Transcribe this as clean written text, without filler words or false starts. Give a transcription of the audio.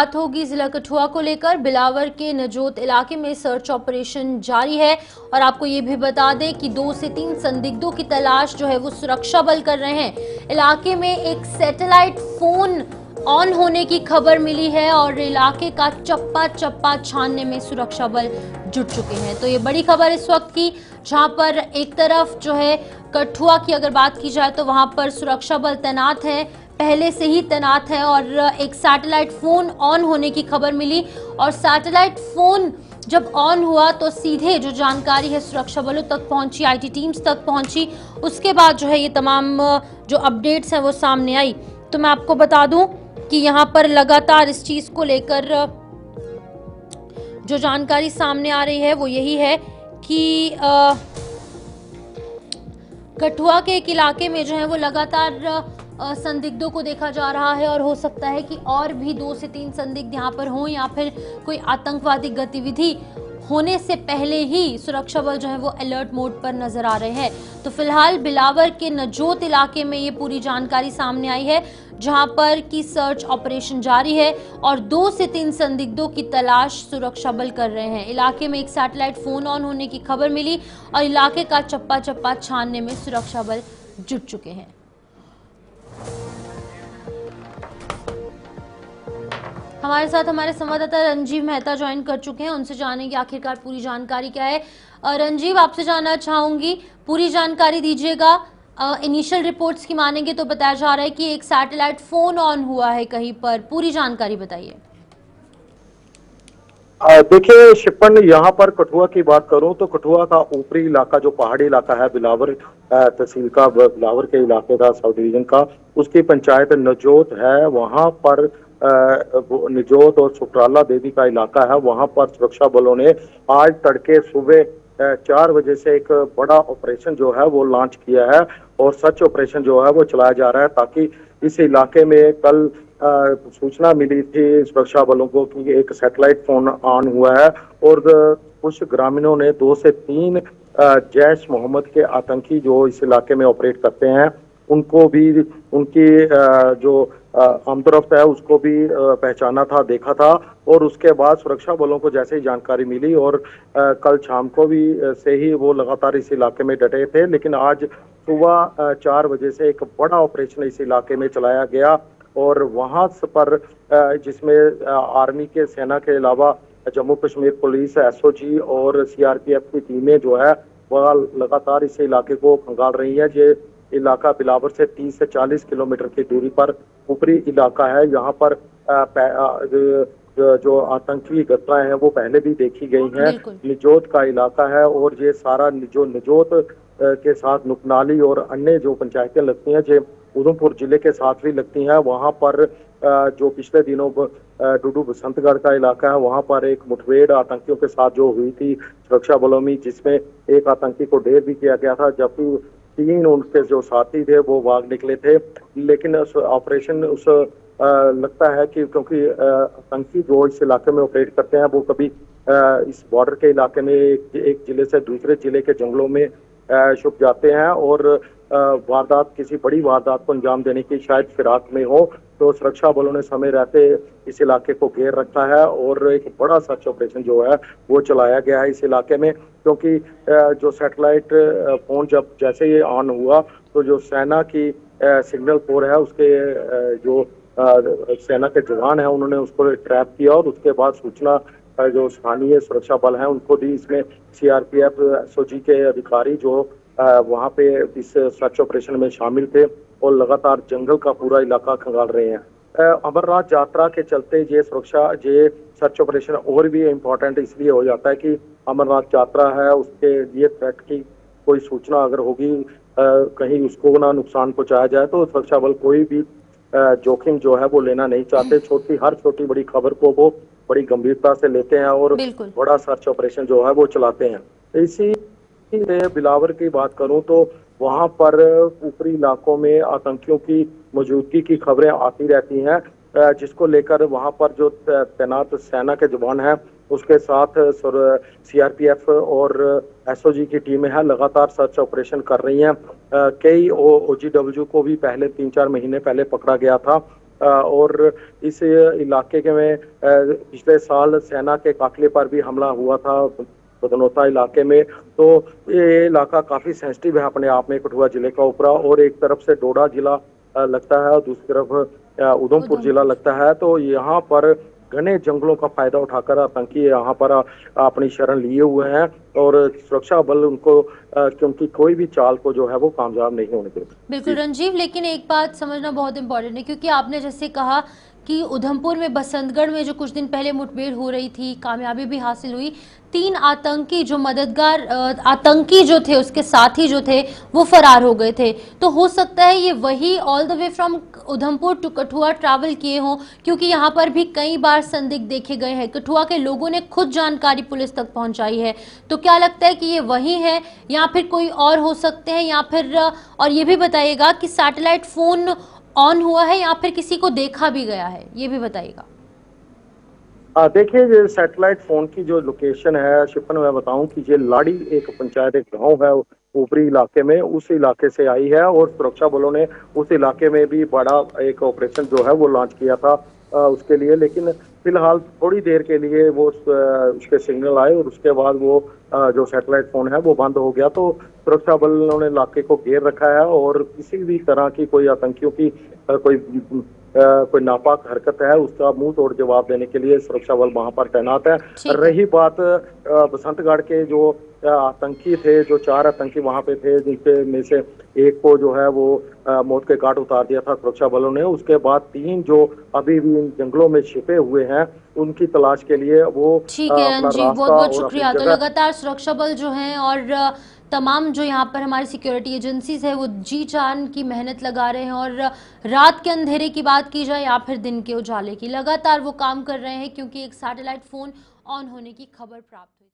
बात होगी जिला कठुआ को लेकर। बिलावर के नजोत इलाके में सर्च ऑपरेशन जारी है और आपको ये भी बता दें कि 2 से 3 संदिग्धों की तलाश जो है वो सुरक्षा बल कर रहे हैं। इलाके में एक सैटेलाइट फोन ऑन होने की खबर मिली है और इलाके का चप्पा चप्पा छानने में सुरक्षा बल जुट चुके हैं। तो ये बड़ी खबर इस वक्त की, जहां पर एक तरफ जो है कठुआ की अगर बात की जाए तो वहां पर सुरक्षा बल तैनात है, पहले से ही तैनात है और एक सैटेलाइट फोन ऑन होने की खबर मिली और सैटेलाइट फोन जब ऑन हुआ तो सीधे जो जानकारी है सुरक्षा बलों तक पहुंची, आईटी टीम्स तक पहुंची। उसके बाद जो है ये तमाम जो अपडेट्स हैं वो सामने आई। तो मैं आपको बता दूं कि यहाँ पर लगातार इस चीज को लेकर जो जानकारी सामने आ रही है वो यही है कि कठुआ के एक इलाके में जो है वो लगातार संदिग्धों को देखा जा रहा है और हो सकता है कि और भी 2 से 3 संदिग्ध यहाँ पर हों या फिर कोई आतंकवादी गतिविधि होने से पहले ही सुरक्षा बल जो है वो अलर्ट मोड पर नजर आ रहे हैं। तो फिलहाल बिलावर के नजोत इलाके में ये पूरी जानकारी सामने आई है, जहां पर की सर्च ऑपरेशन जारी है और 2 से 3 संदिग्धों की तलाश सुरक्षा बल कर रहे हैं। इलाके में एक सैटेलाइट फोन ऑन होने की खबर मिली और इलाके का चप्पा चप्पा छानने में सुरक्षा बल जुट चुके हैं। हमारे साथ हमारे संवाददाता रंजीव मेहता ज्वाइन कर चुके हैं, उनसे जानेंगे आखिरकार पूरी जानकारी क्या है। रंजीव, आपसे जानना चाहूंगी, पूरी जानकारी दीजिएगा। इनिशियल रिपोर्ट्स की मानेंगे तो बताया जा रहा है कि एक सैटेलाइट फोन ऑन हुआ है कहीं पर, पूरी जानकारी बताइए। देखिए शिपन, यहाँ पर कठुआ की बात करूं तो कठुआ का ऊपरी इलाका जो पहाड़ी इलाका है, बिलावर तहसील का, बिलावर के इलाके का, सब डिवीजन का, उसकी पंचायत नजोत है। वहां पर निजोत और सुकराला देवी का इलाका है। वहां पर सुरक्षा बलों ने आज तड़के सुबह 4 बजे से एक बड़ा ऑपरेशन जो है वो लॉन्च किया है और सर्च ऑपरेशन जो है वो चलाया जा रहा है, ताकि इस इलाके में कल सूचना मिली थी सुरक्षा बलों को कि एक सैटेलाइट फोन ऑन हुआ है और कुछ ग्रामीणों ने 2 से 3 जैश मोहम्मद के आतंकी जो इस इलाके में ऑपरेट करते हैं उनको भी, उनकी जो आमतरफ्त है उसको भी पहचाना था, देखा था। और उसके बाद सुरक्षा बलों को जैसे ही जानकारी मिली और कल शाम को भी से ही वो लगातार इस इलाके में डटे थे, लेकिन आज सुबह 4 बजे से एक बड़ा ऑपरेशन इस इलाके में चलाया गया और वहां पर जिसमें आर्मी के, सेना के अलावा जम्मू कश्मीर पुलिस, एसओजी और सीआरपीएफ की टीमें जो है वह लगातार इस इलाके को खंगाल रही है। ये इलाका बिलावर से 30 से 40 किलोमीटर की दूरी पर ऊपरी इलाका है। यहाँ पर जो आतंकी घटनाएं हैं वो पहले भी देखी गई हैं। निजोत का इलाका है और ये सारा जो निजोत के साथ नुकनाली और अन्य जो पंचायतें लगती हैं, जो उधमपुर जिले के साथ भी लगती हैं, वहां पर जो पिछले दिनों डुडू बसंतगढ़ का इलाका है, वहां पर एक मुठभेड़ आतंकियों के साथ जो हुई थी सुरक्षा बलों में, जिसमें एक आतंकी को ढेर भी किया गया था, जबकि 3 उनके जो साथी थे वो भाग निकले थे। लेकिन उस ऑपरेशन लगता है कि क्योंकि आतंकी जो इस इलाके में ऑपरेट करते हैं वो कभी इस बॉर्डर के इलाके में एक जिले से दूसरे जिले के जंगलों में छुप जाते हैं और वारदात, किसी बड़ी वारदात को अंजाम देने की शायद फिराक में हो, तो सुरक्षा बलों ने समय रहते इस इलाके को घेर रखा है और एक बड़ा सर्च ऑपरेशन जो है वो चलाया गया है इस इलाके में। क्योंकि जो सैटेलाइट फोन जब जैसे ये ऑन हुआ तो जो सेना की सिग्नल कोर है उसके जो सेना के जवान हैं उन्होंने उसको ट्रैप किया और उसके बाद सूचना जो स्थानीय सुरक्षा बल हैं उनको दी। इसमें सीआरपीएफ, एसओजी के अधिकारी जो वहां पे इस सर्च ऑपरेशन में शामिल थे और लगातार जंगल का पूरा इलाका खंगाल रहे हैं। अमरनाथ यात्रा के चलते ये सुरक्षा, ये सर्च ऑपरेशन और भी इम्पोर्टेंट इसलिए हो जाता है कि अमरनाथ यात्रा है, उसके लिए थ्रेट की कोई सूचना अगर होगी, कहीं उसको ना नुकसान पहुंचाया जाए, तो सुरक्षा बल कोई भी जोखिम जो है वो लेना नहीं चाहते। हर छोटी बड़ी खबर को वो बड़ी गंभीरता से लेते हैं और बड़ा सर्च ऑपरेशन जो है वो चलाते हैं। इसी बिलावर की बात करूं तो वहां पर ऊपरी इलाकों में आतंकियों की मौजूदगी की खबरें आती रहती हैं, जिसको लेकर वहां पर जो तैनात सेना के जवान हैं उसके साथ सीआरपीएफ और एसओजी की टीमें हैं, लगातार सर्च ऑपरेशन कर रही हैं। कई ओजीडब्ल्यू को भी पहले 3-4 महीने पहले पकड़ा गया था और इस इलाके के में पिछले साल सेना के काफिले पर भी हमला हुआ था पदनौता इलाके में। तो ये इलाका काफी सेंसिटिव है अपने आप में, कठुआ जिले का ऊपरा, और एक तरफ से डोडा जिला लगता है और दूसरी तरफ उधमपुर जिला लगता है। तो यहाँ पर घने जंगलों का फायदा उठाकर आतंकी यहाँ पर अपनी शरण लिए हुए हैं और सुरक्षा बल उनको क्योंकि कोई भी चाल को जो है वो कामयाब नहीं होने देते। बिल्कुल रंजीव, लेकिन एक बात समझना बहुत इंपॉर्टेंट है, क्योंकि आपने जैसे कहा कि उधमपुर में बसंतगढ़ में जो कुछ दिन पहले मुठभेड़ हो रही थी, कामयाबी भी हासिल हुई, 3 आतंकी जो मददगार आतंकी जो थे उसके साथी जो थे वो फरार हो गए थे। तो हो सकता है ये वही all the way from Udhampur to Kathua travel किए हों, क्योंकि यहाँ पर भी कई बार संदिग्ध देखे गए हैं। कठुआ के लोगों ने खुद जानकारी पुलिस तक पहुंचाई है। तो क्या लगता है कि ये वही है या फिर कोई और हो सकते हैं, या फिर और ये भी बताइएगा कि सैटेलाइट फोन ऑन हुआ है या फिर किसी को देखा भी गया है, ये भी बताइएगा। देखिए, सैटेलाइट फोन की जो लोकेशन है शिफन, मैं बताऊं कि ये लाड़ी एक पंचायत, एक गांव है ऊपरी इलाके में, उस इलाके से आई है और सुरक्षा बलों ने उस इलाके में भी बड़ा एक ऑपरेशन जो है वो लॉन्च किया था उसके लिए। लेकिन फिलहाल थोड़ी देर के लिए वो उसके सिग्नल आए और उसके बाद वो जो सैटेलाइट फोन है वो बंद हो गया। तो सुरक्षा बलों ने इलाके को घेर रखा है और किसी भी तरह की कोई आतंकियों की कोई नापाक हरकत है उसका मुंह तोड़ जवाब देने के लिए सुरक्षा बल वहां पर तैनात है। रही बात बसंतगढ़ के जो आतंकी थे, जो 4 आतंकी वहां पे थे, जिनके में से एक को जो है वो मौत के घाट उतार दिया था सुरक्षा बलों ने, उसके बाद 3 जो अभी भी इन जंगलों में छिपे हुए हैं उनकी तलाश के लिए वो ठीक है रंजीव, बहुत बहुत शुक्रिया। तो लगातार सुरक्षा बल जो हैं और तमाम जो यहाँ पर हमारी सिक्योरिटी एजेंसीज है वो जी जान की मेहनत लगा रहे हैं, और रात के अंधेरे की बात की जाए या फिर दिन के उजाले की, लगातार वो काम कर रहे हैं, क्योंकि एक सैटेलाइट फोन ऑन होने की खबर प्राप्त हुई।